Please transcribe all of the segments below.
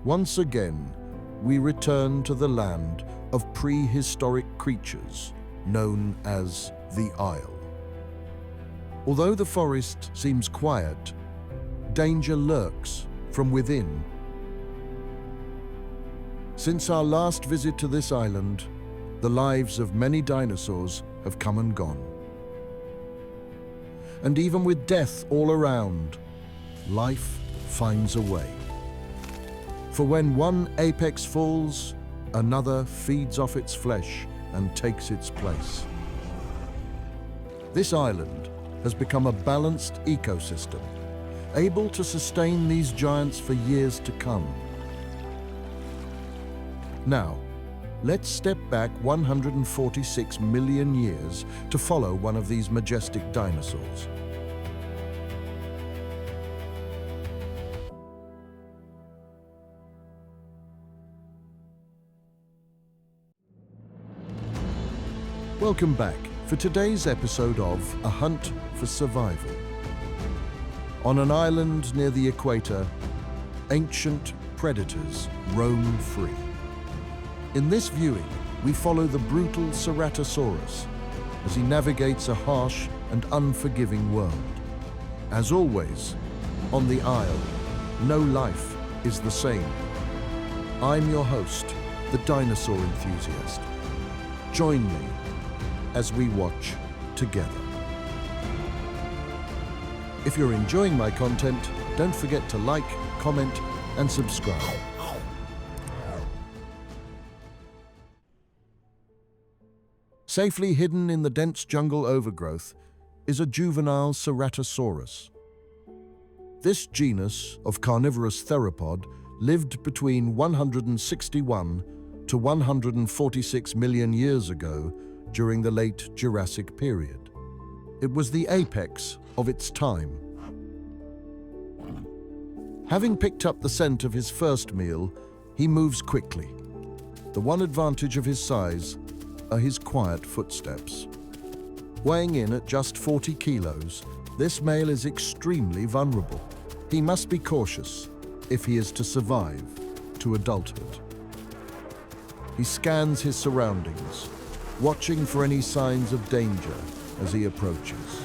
Once again, we return to the land of prehistoric creatures known as the Isle. Although the forest seems quiet, danger lurks from within. Since our last visit to this island, the lives of many dinosaurs have come and gone. And even with death all around, life finds a way. For when one apex falls, another feeds off its flesh and takes its place. This island has become a balanced ecosystem, able to sustain these giants for years to come. Now, let's step back 146 million years to follow one of these majestic dinosaurs. Welcome back for today's episode of A Hunt for Survival. On an island near the equator, ancient predators roam free. In this viewing, we follow the brutal Ceratosaurus as he navigates a harsh and unforgiving world. As always, on the Isle, no life is the same. I'm your host, the Dinosaur-Enthusiast. Join me as we watch together. If you're enjoying my content, don't forget to like, comment, and subscribe. Safely hidden in the dense jungle overgrowth is a juvenile Ceratosaurus. This genus of carnivorous theropod lived between 161 to 146 million years ago during the late Jurassic period. It was the apex of its time. Having picked up the scent of his first meal, he moves quickly. The one advantage of his size are his quiet footsteps. Weighing in at just 40 kilos, this male is extremely vulnerable. He must be cautious if he is to survive to adulthood. He scans his surroundings, watching for any signs of danger as he approaches.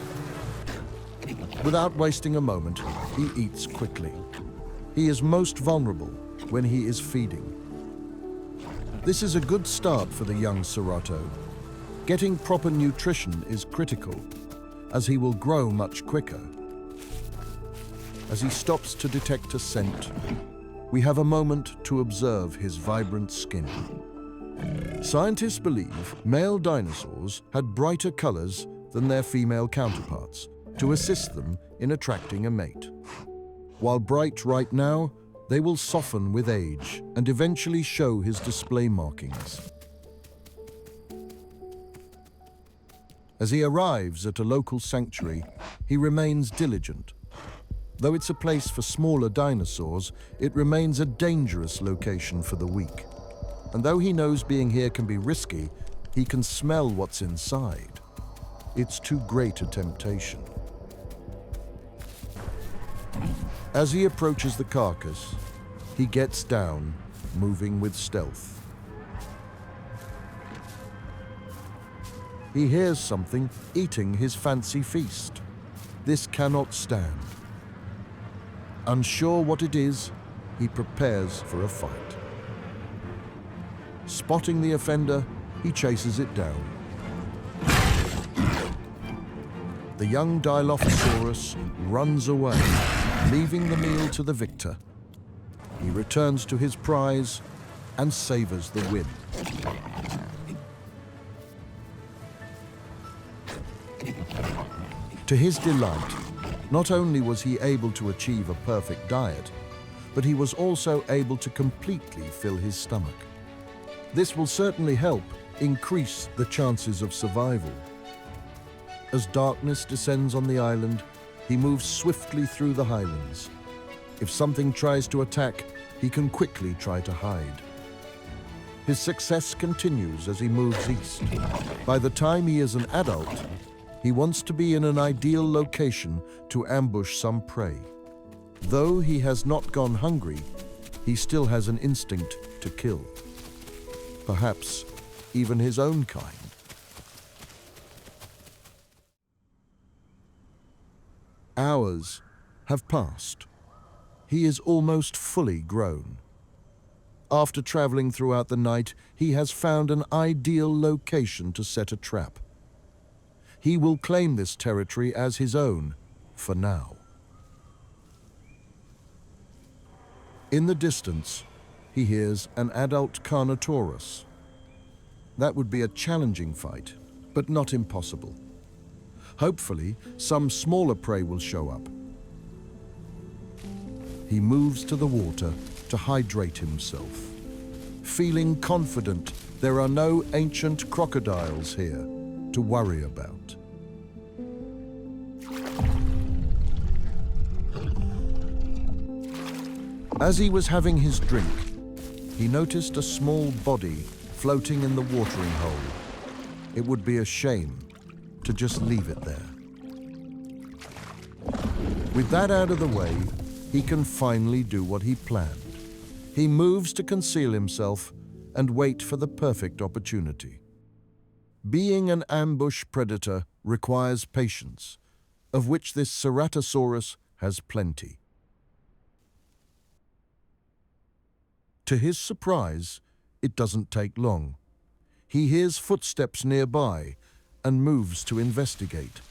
Without wasting a moment, he eats quickly. He is most vulnerable when he is feeding. This is a good start for the young Cerato. Getting proper nutrition is critical, as he will grow much quicker. As he stops to detect a scent, we have a moment to observe his vibrant skin. Scientists believe male dinosaurs had brighter colors than their female counterparts to assist them in attracting a mate. While bright right now, they will soften with age and eventually show his display markings. As he arrives at a local sanctuary, he remains diligent. Though it's a place for smaller dinosaurs, it remains a dangerous location for the weak. And though he knows being here can be risky, he can smell what's inside. It's too great a temptation. As he approaches the carcass, he gets down, moving with stealth. He hears something eating his fancy feast. This cannot stand. Unsure what it is, he prepares for a fight. Spotting the offender, he chases it down. The young Dilophosaurus runs away, leaving the meal to the victor. He returns to his prize and savors the win. To his delight, not only was he able to achieve a perfect diet, but he was also able to completely fill his stomach. This will certainly help increase the chances of survival. As darkness descends on the island, he moves swiftly through the highlands. If something tries to attack, he can quickly try to hide. His success continues as he moves east. By the time he is an adult, he wants to be in an ideal location to ambush some prey. Though he has not gone hungry, he still has an instinct to kill. Perhaps even his own kind. Hours have passed. He is almost fully grown. After traveling throughout the night, he has found an ideal location to set a trap. He will claim this territory as his own, for now. In the distance, he hears an adult Carnotaurus. That would be a challenging fight, but not impossible. Hopefully, some smaller prey will show up. He moves to the water to hydrate himself, feeling confident there are no ancient crocodiles here to worry about. As he was having his drink, he noticed a small body floating in the watering hole. It would be a shame to just leave it there. With that out of the way, he can finally do what he planned. He moves to conceal himself and wait for the perfect opportunity. Being an ambush predator requires patience, of which this Ceratosaurus has plenty. To his surprise, it doesn't take long. He hears footsteps nearby and moves to investigate.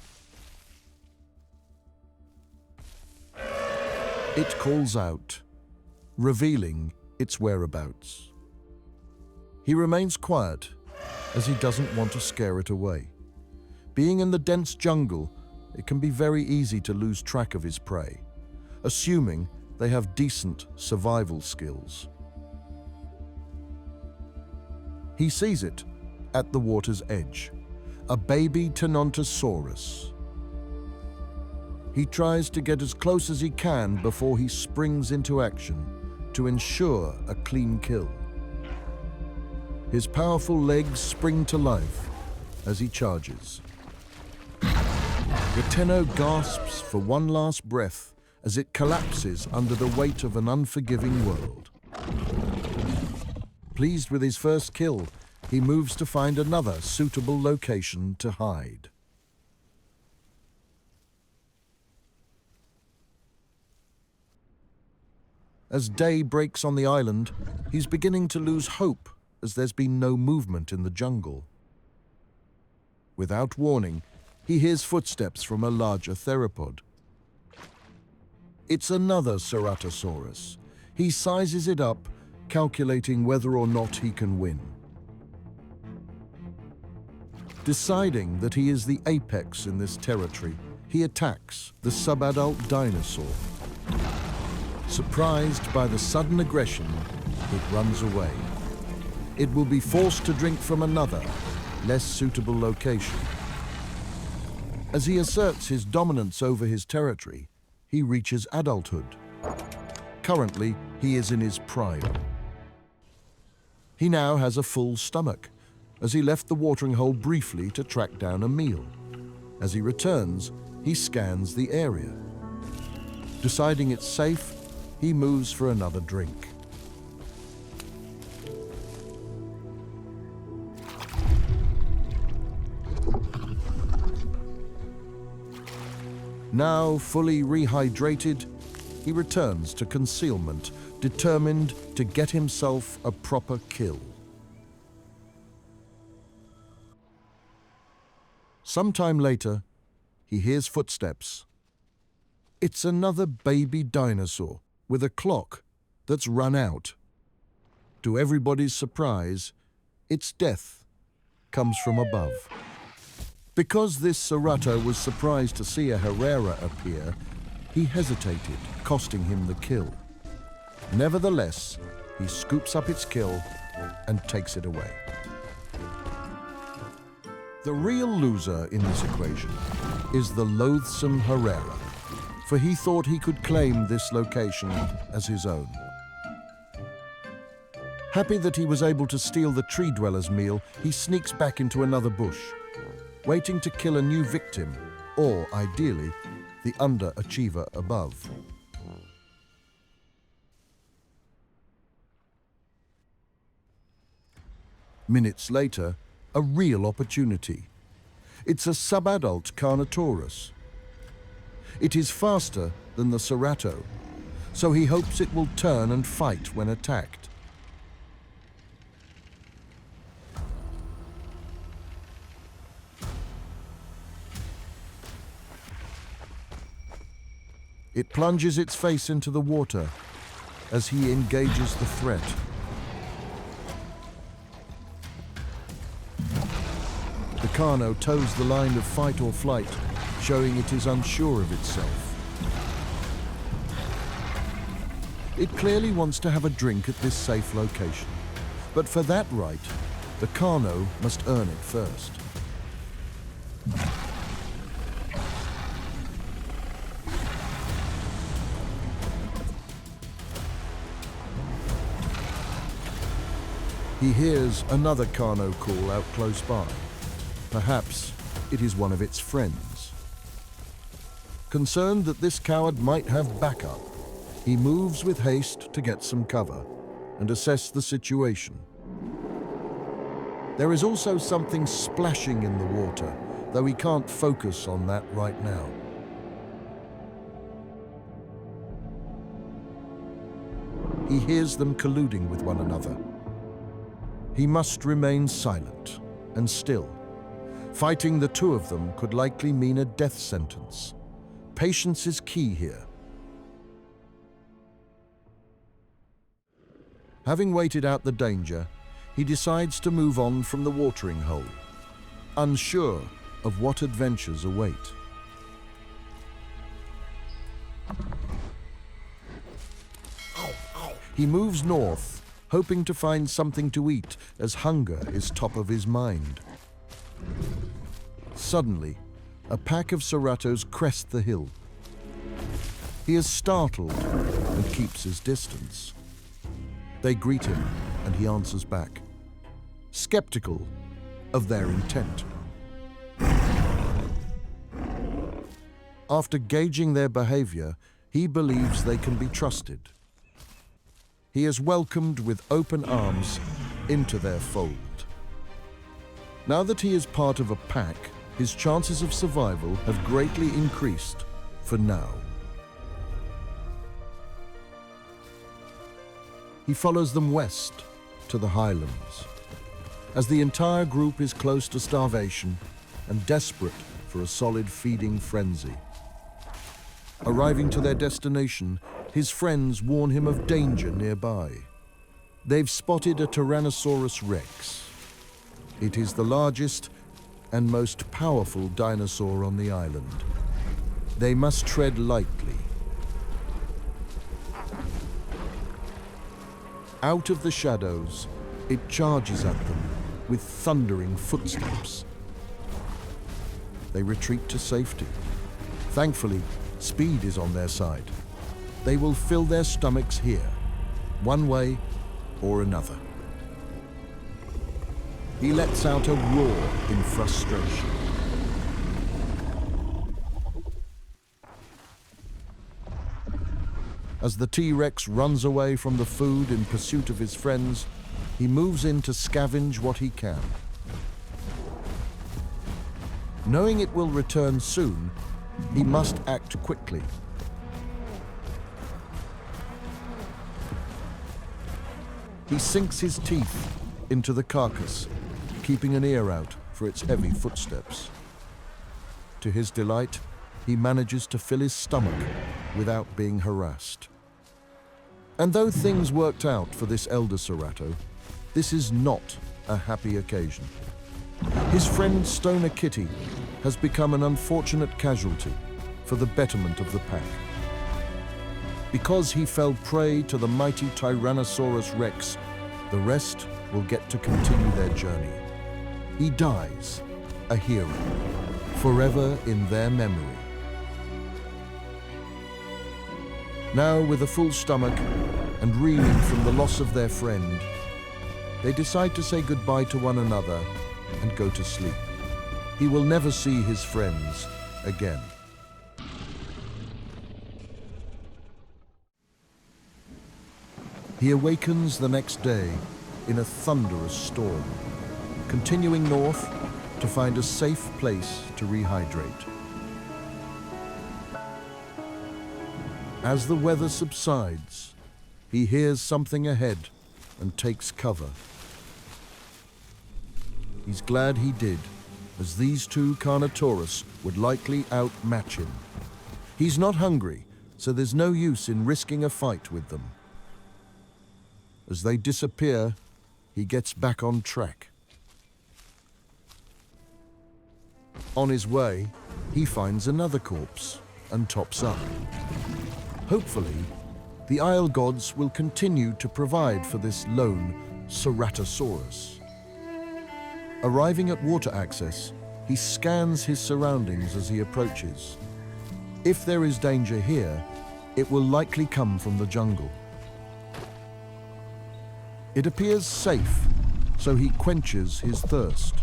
It calls out, revealing its whereabouts. He remains quiet, as he doesn't want to scare it away. Being in the dense jungle, it can be very easy to lose track of his prey, assuming they have decent survival skills. He sees it at the water's edge, a baby Ceratosaurus. He tries to get as close as he can before he springs into action to ensure a clean kill. His powerful legs spring to life as he charges. The Tenno gasps for one last breath as it collapses under the weight of an unforgiving world. Pleased with his first kill, he moves to find another suitable location to hide. As day breaks on the island, he's beginning to lose hope as there's been no movement in the jungle. Without warning, he hears footsteps from a larger theropod. It's another Ceratosaurus. He sizes it up, calculating whether or not he can win. Deciding that he is the apex in this territory, he attacks the subadult dinosaur. Surprised by the sudden aggression, it runs away. It will be forced to drink from another, less suitable location. As he asserts his dominance over his territory, he reaches adulthood. Currently, he is in his prime. He now has a full stomach, as he left the watering hole briefly to track down a meal. As he returns, he scans the area. Deciding it's safe, he moves for another drink. Now fully rehydrated, he returns to concealment, determined to get himself a proper kill. Sometime later, he hears footsteps. It's another baby dinosaur with a clock that's run out. To everybody's surprise, its death comes from above. Because this Cerato was surprised to see a Herrera appear, he hesitated, costing him the kill. Nevertheless, he scoops up its kill and takes it away. The real loser in this equation is the loathsome Herrera, for he thought he could claim this location as his own. Happy that he was able to steal the tree dweller's meal, he sneaks back into another bush, waiting to kill a new victim, or, ideally, the underachiever above. Minutes later, a real opportunity. It's a subadult Carnotaurus. It is faster than the Cerato, so he hopes it will turn and fight when attacked. It plunges its face into the water as he engages the threat. The Carno toes the line of fight or flight, showing it is unsure of itself. It clearly wants to have a drink at this safe location, but for that right, the Carno must earn it first. He hears another Carno call out close by. Perhaps it is one of its friends. Concerned that this coward might have backup, he moves with haste to get some cover and assess the situation. There is also something splashing in the water, though he can't focus on that right now. He hears them colluding with one another. He must remain silent and still. Fighting the two of them could likely mean a death sentence. Patience is key here. Having waited out the danger, he decides to move on from the watering hole, unsure of what adventures await. He moves north, hoping to find something to eat as hunger is top of his mind. Suddenly, a pack of Ceratos crest the hill. He is startled and keeps his distance. They greet him and he answers back, skeptical of their intent. After gauging their behavior, he believes they can be trusted. He is welcomed with open arms into their fold. Now that he is part of a pack, his chances of survival have greatly increased for now. He follows them west to the highlands, as the entire group is close to starvation and desperate for a solid feeding frenzy. Arriving to their destination, his friends warn him of danger nearby. They've spotted a Tyrannosaurus rex. It is the largest and most powerful dinosaur on the island. They must tread lightly. Out of the shadows, it charges at them with thundering footsteps. They retreat to safety. Thankfully, speed is on their side. They will fill their stomachs here, one way or another. He lets out a roar in frustration. As the T-Rex runs away from the food in pursuit of his friends, he moves in to scavenge what he can. Knowing it will return soon, he must act quickly. He sinks his teeth into the carcass, keeping an ear out for its heavy footsteps. To his delight, he manages to fill his stomach without being harassed. And though things worked out for this elder Cerato, this is not a happy occasion. His friend Stoner Kitty has become an unfortunate casualty for the betterment of the pack. Because he fell prey to the mighty Tyrannosaurus Rex, the rest will get to continue their journey. He dies, a hero, forever in their memory. Now, with a full stomach and reeling from the loss of their friend, they decide to say goodbye to one another and go to sleep. He will never see his friends again. He awakens the next day in a thunderous storm, continuing north to find a safe place to rehydrate. As the weather subsides, he hears something ahead and takes cover. He's glad he did, as these two Carnotaurus would likely outmatch him. He's not hungry, so there's no use in risking a fight with them. As they disappear, he gets back on track. On his way, he finds another corpse and tops up. Hopefully, the Isle gods will continue to provide for this lone Ceratosaurus. Arriving at water access, he scans his surroundings as he approaches. If there is danger here, it will likely come from the jungle. It appears safe, so he quenches his thirst.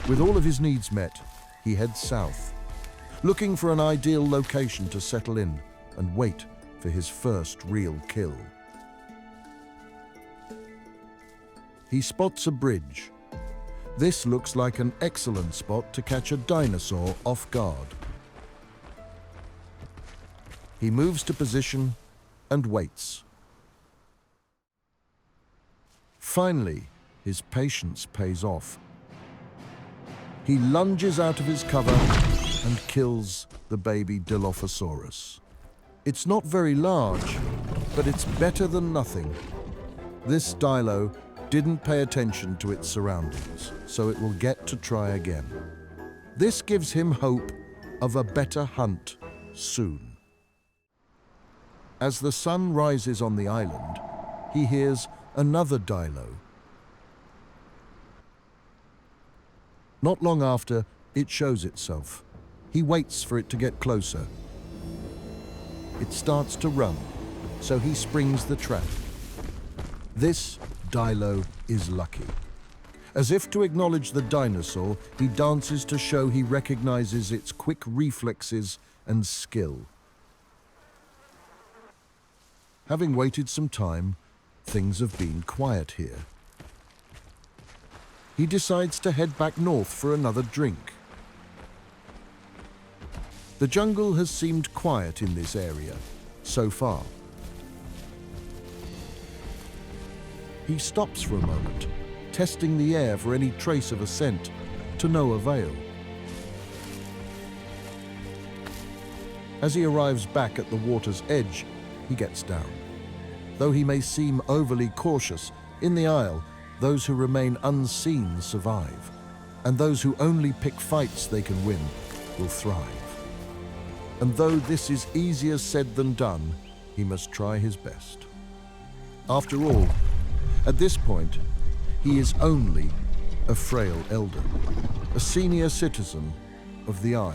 With all of his needs met, he heads south, looking for an ideal location to settle in and wait for his first real kill. He spots a bridge. This looks like an excellent spot to catch a dinosaur off guard. He moves to position and waits. Finally, his patience pays off. He lunges out of his cover and kills the baby Dilophosaurus. It's not very large, but it's better than nothing. This dilo didn't pay attention to its surroundings, so it will get to try again. This gives him hope of a better hunt soon. As the sun rises on the island, he hears another dilo. Not long after, it shows itself. He waits for it to get closer. It starts to run, so he springs the trap. This dilo is lucky. As if to acknowledge the dinosaur, he dances to show he recognizes its quick reflexes and skill. Having waited some time, things have been quiet here. He decides to head back north for another drink. The jungle has seemed quiet in this area so far. He stops for a moment, testing the air for any trace of a scent, to no avail. As he arrives back at the water's edge, he gets down. Though he may seem overly cautious, in the Isle, those who remain unseen survive, and those who only pick fights they can win will thrive. And though this is easier said than done, he must try his best. After all, at this point, he is only a frail elder, a senior citizen of the Isle.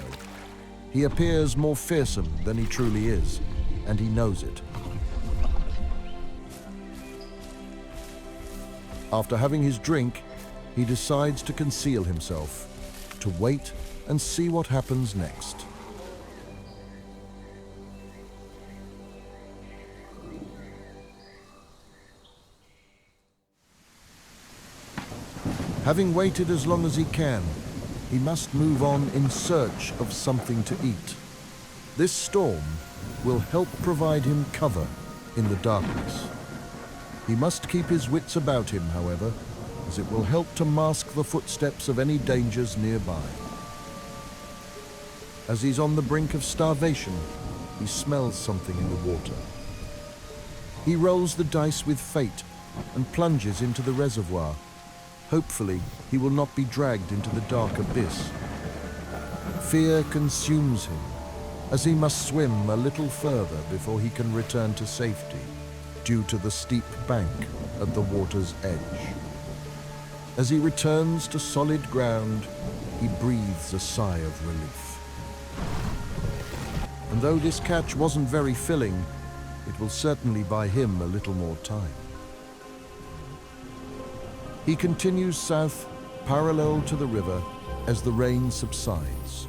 He appears more fearsome than he truly is, and he knows it. After having his drink, he decides to conceal himself, to wait and see what happens next. Having waited as long as he can, he must move on in search of something to eat. This storm will help provide him cover in the darkness. He must keep his wits about him, however, as it will help to mask the footsteps of any dangers nearby. As he's on the brink of starvation, he smells something in the water. He rolls the dice with fate and plunges into the reservoir. Hopefully, he will not be dragged into the dark abyss. Fear consumes him, as he must swim a little further before he can return to safety, due to the steep bank at the water's edge. As he returns to solid ground, he breathes a sigh of relief. And though this catch wasn't very filling, it will certainly buy him a little more time. He continues south, parallel to the river, as the rain subsides.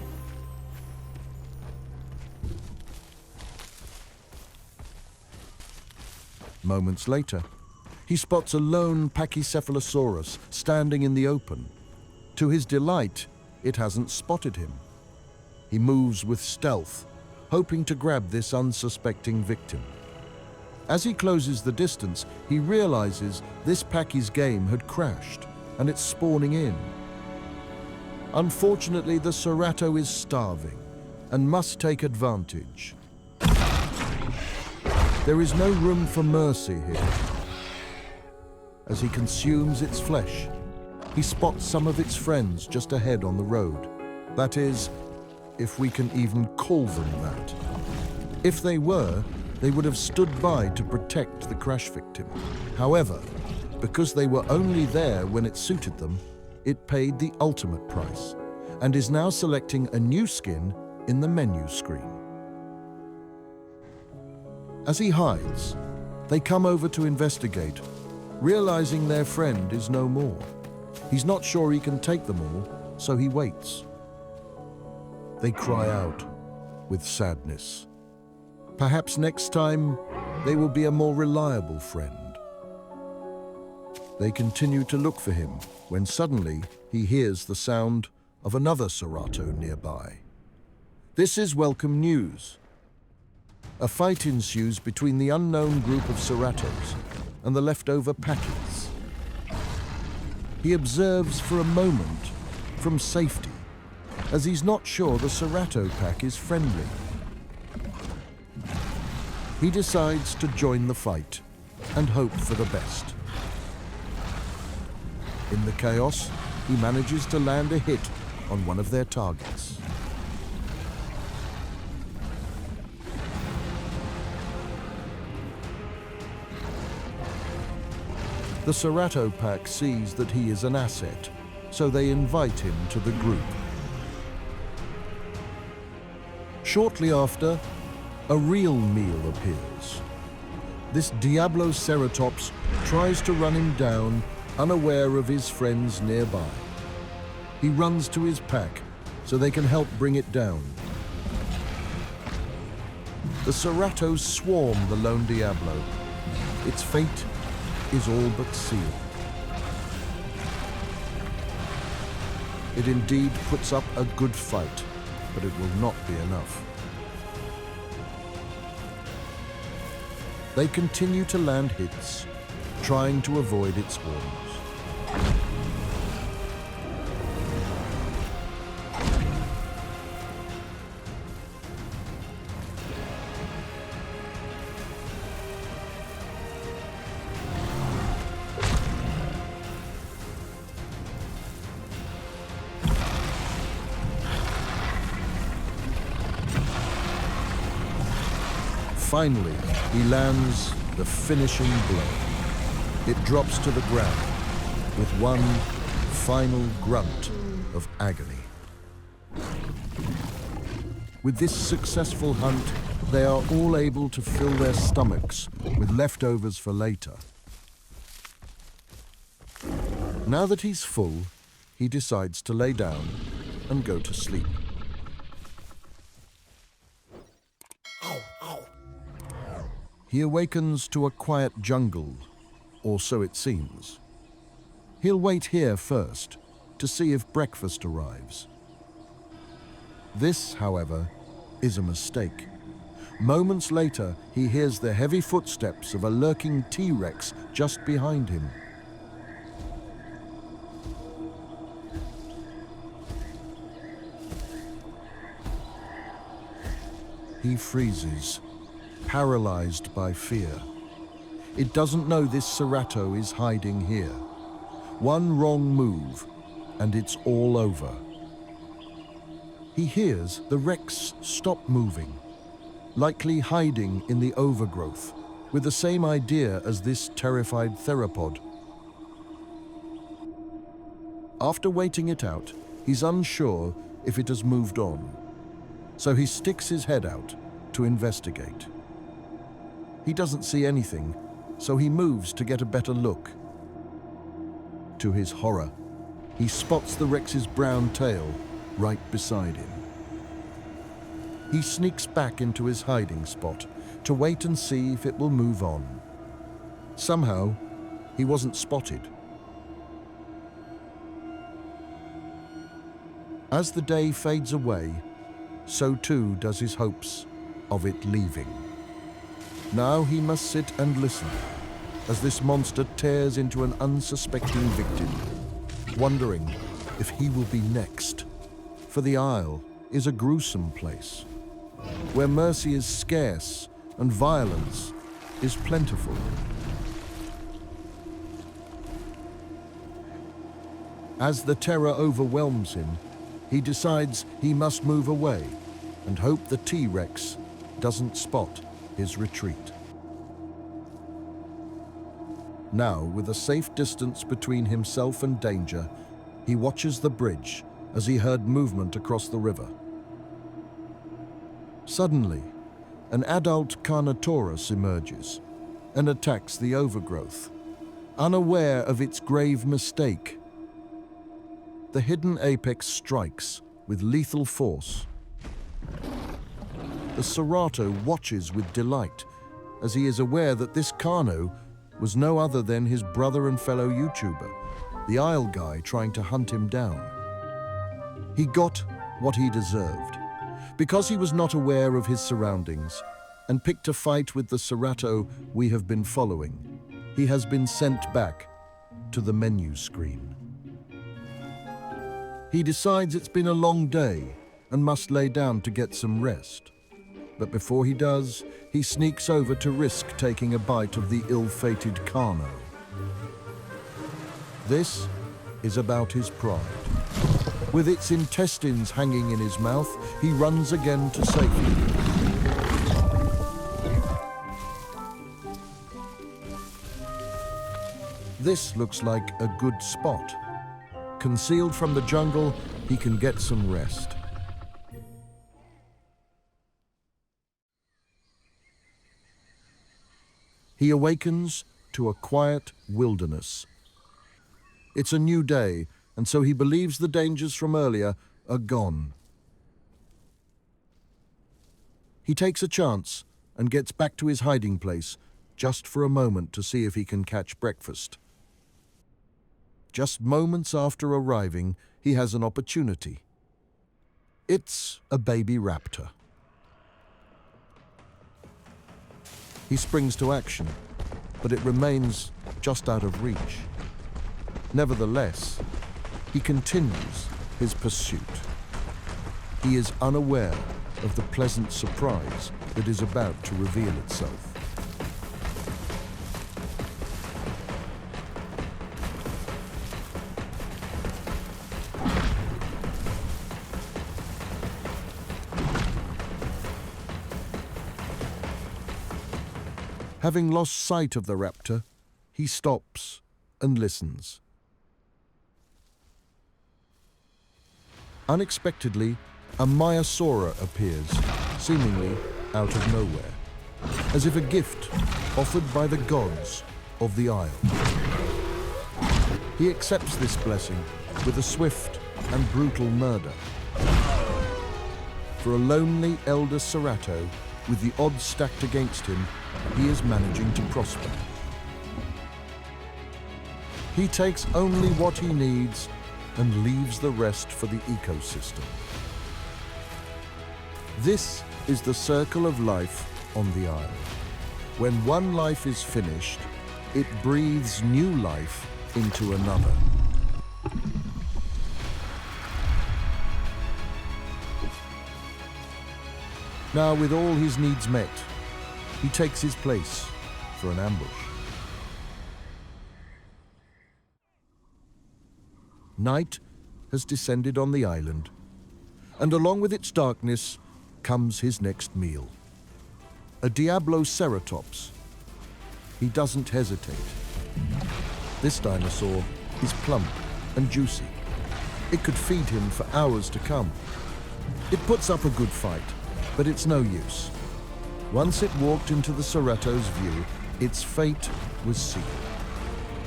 Moments later, he spots a lone Pachycephalosaurus standing in the open. To his delight, it hasn't spotted him. He moves with stealth, hoping to grab this unsuspecting victim. As he closes the distance, he realizes this Pachy's game had crashed, and it's spawning in. Unfortunately, the Cerato is starving and must take advantage. There is no room for mercy here. As he consumes its flesh, he spots some of its friends just ahead on the road. That is, if we can even call them that. If they were, they would have stood by to protect the crash victim. However, because they were only there when it suited them, it paid the ultimate price and is now selecting a new skin in the menu screen. As he hides, they come over to investigate, realizing their friend is no more. He's not sure he can take them all, so he waits. They cry out with sadness. Perhaps next time, they will be a more reliable friend. They continue to look for him when suddenly he hears the sound of another Cerato nearby. This is welcome news. A fight ensues between the unknown group of Ceratos and the leftover Pachy's. He observes for a moment from safety, as he's not sure the Cerato pack is friendly. He decides to join the fight and hope for the best. In the chaos, he manages to land a hit on one of their targets. The Cerato pack sees that he is an asset, so they invite him to the group. Shortly after, a real meal appears. This Diabloceratops tries to run him down, unaware of his friends nearby. He runs to his pack so they can help bring it down. The Ceratos swarm the lone Diablo. Its fate is all but sealed. It indeed puts up a good fight, but it will not be enough. They continue to land hits, trying to avoid its swarms. Finally, he lands the finishing blow. It drops to the ground with one final grunt of agony. With this successful hunt, they are all able to fill their stomachs with leftovers for later. Now that he's full, he decides to lay down and go to sleep. He awakens to a quiet jungle, or so it seems. He'll wait here first to see if breakfast arrives. This, however, is a mistake. Moments later, he hears the heavy footsteps of a lurking T-Rex just behind him. He freezes, paralyzed by fear. It doesn't know this Cerato is hiding here. One wrong move, and it's all over. He hears the Rex stop moving, likely hiding in the overgrowth, with the same idea as this terrified theropod. After waiting it out, he's unsure if it has moved on, so he sticks his head out to investigate. He doesn't see anything, so he moves to get a better look. To his horror, he spots the Rex's brown tail right beside him. He sneaks back into his hiding spot to wait and see if it will move on. Somehow, he wasn't spotted. As the day fades away, so too does his hopes of it leaving. Now he must sit and listen as this monster tears into an unsuspecting victim, wondering if he will be next. For the Isle is a gruesome place, where mercy is scarce and violence is plentiful. As the terror overwhelms him, he decides he must move away and hope the T-Rex doesn't spot his retreat. Now, with a safe distance between himself and danger, he watches the bridge as he heard movement across the river. Suddenly, an adult Carnotaurus emerges and attacks the overgrowth, unaware of its grave mistake. The hidden apex strikes with lethal force. The Cerato watches with delight as he is aware that this Carno was no other than his brother and fellow YouTuber, the Isle guy trying to hunt him down. He got what he deserved, because he was not aware of his surroundings and picked a fight with the Cerato we have been following. He has been sent back to the menu screen. He decides it's been a long day and must lay down to get some rest. But before he does, he sneaks over to risk taking a bite of the ill-fated Carno. This is about his pride. With its intestines hanging in his mouth, he runs again to safety. This looks like a good spot. Concealed from the jungle, he can get some rest. He awakens to a quiet wilderness. It's a new day, and so he believes the dangers from earlier are gone. He takes a chance and gets back to his hiding place just for a moment to see if he can catch breakfast. Just moments after arriving, he has an opportunity. It's a baby raptor. He springs to action, but it remains just out of reach. Nevertheless, he continues his pursuit. He is unaware of the pleasant surprise that is about to reveal itself. Having lost sight of the raptor, he stops and listens. Unexpectedly, a Maiasaura appears, seemingly out of nowhere, as if a gift offered by the gods of the Isle. He accepts this blessing with a swift and brutal murder. For a lonely elder Cerato, with the odds stacked against him, he is managing to prosper. He takes only what he needs and leaves the rest for the ecosystem. This is the circle of life on the Isle. When one life is finished, it breathes new life into another. Now, with all his needs met, he takes his place for an ambush. Night has descended on the island, and along with its darkness comes his next meal. A Diabloceratops. He doesn't hesitate. This dinosaur is plump and juicy. It could feed him for hours to come. It puts up a good fight, but it's no use. Once it walked into the Cerato's view, its fate was sealed.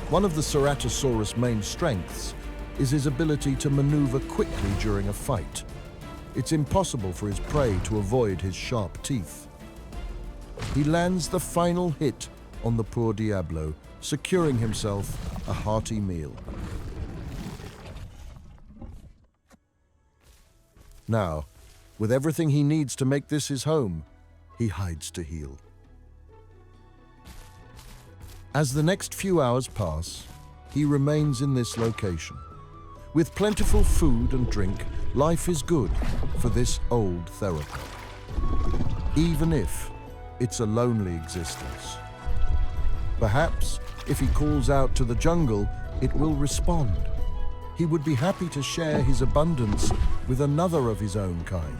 One of the Ceratosaurus' main strengths is his ability to maneuver quickly during a fight. It's impossible for his prey to avoid his sharp teeth. He lands the final hit on the poor Diablo, securing himself a hearty meal. Now, with everything he needs to make this his home, he hides to heal. As the next few hours pass, he remains in this location. With plentiful food and drink, life is good for this old theropod, even if it's a lonely existence. Perhaps, if he calls out to the jungle, it will respond. He would be happy to share his abundance with another of his own kind.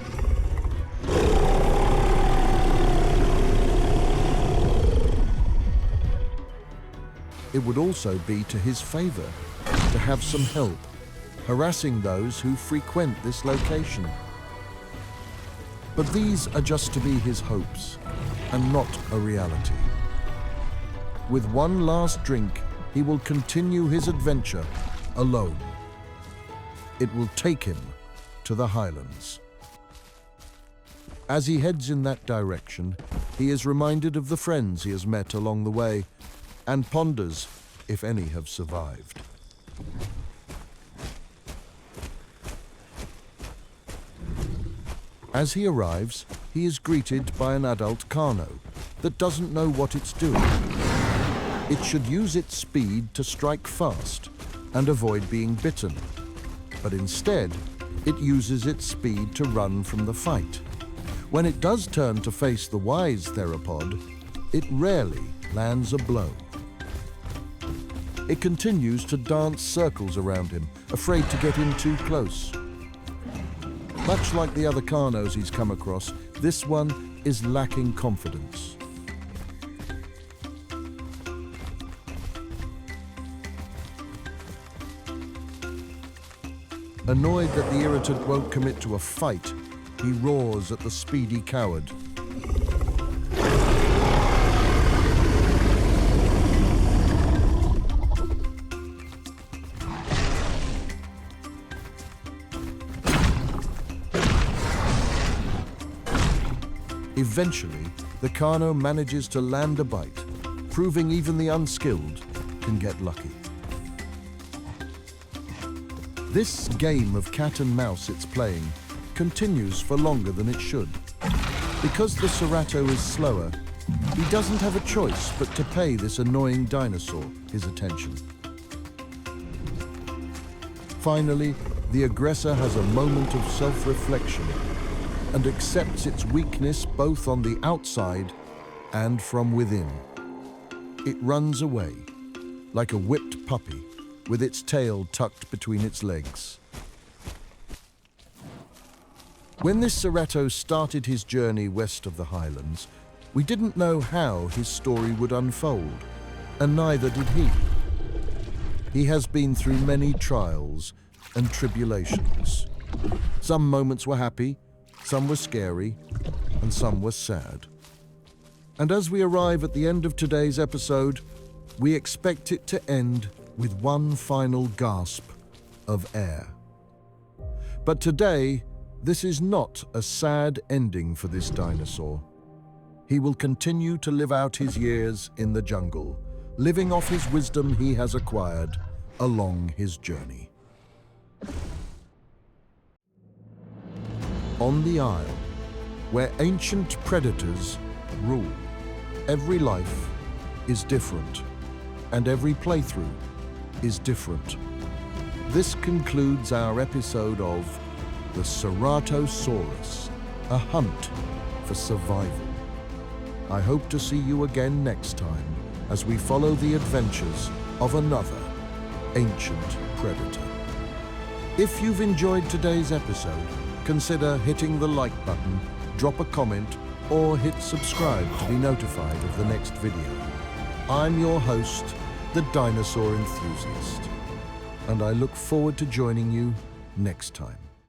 It would also be to his favor to have some help harassing those who frequent this location. But these are just to be his hopes and not a reality. With one last drink, he will continue his adventure alone. It will take him to the highlands. As he heads in that direction, he is reminded of the friends he has met along the way and ponders if any have survived. As he arrives, he is greeted by an adult Carno that doesn't know what it's doing. It should use its speed to strike fast and avoid being bitten, but instead, it uses its speed to run from the fight. When it does turn to face the wise theropod, it rarely lands a blow. It continues to dance circles around him, afraid to get in too close. Much like the other Carnos he's come across, this one is lacking confidence. Annoyed that the irritant won't commit to a fight, he roars at the speedy coward. Eventually, the Carno manages to land a bite, proving even the unskilled can get lucky. This game of cat and mouse it's playing continues for longer than it should. Because the Cerato is slower, he doesn't have a choice but to pay this annoying dinosaur his attention. Finally, the aggressor has a moment of self-reflection and accepts its weakness both on the outside and from within. It runs away, like a whipped puppy, with its tail tucked between its legs. When this Cerato started his journey west of the highlands, we didn't know how his story would unfold, and neither did he. He has been through many trials and tribulations. Some moments were happy, some were scary, and some were sad. And as we arrive at the end of today's episode, we expect it to end with one final gasp of air. But today, this is not a sad ending for this dinosaur. He will continue to live out his years in the jungle, living off his wisdom he has acquired along his journey. On the Isle, where ancient predators rule, every life is different, and every playthrough is different. This concludes our episode of the Ceratosaurus, a hunt for survival. I hope to see you again next time as we follow the adventures of another ancient predator. If you've enjoyed today's episode, consider hitting the like button, drop a comment, or hit subscribe to be notified of the next video. I'm your host, the Dinosaur Enthusiast, and I look forward to joining you next time.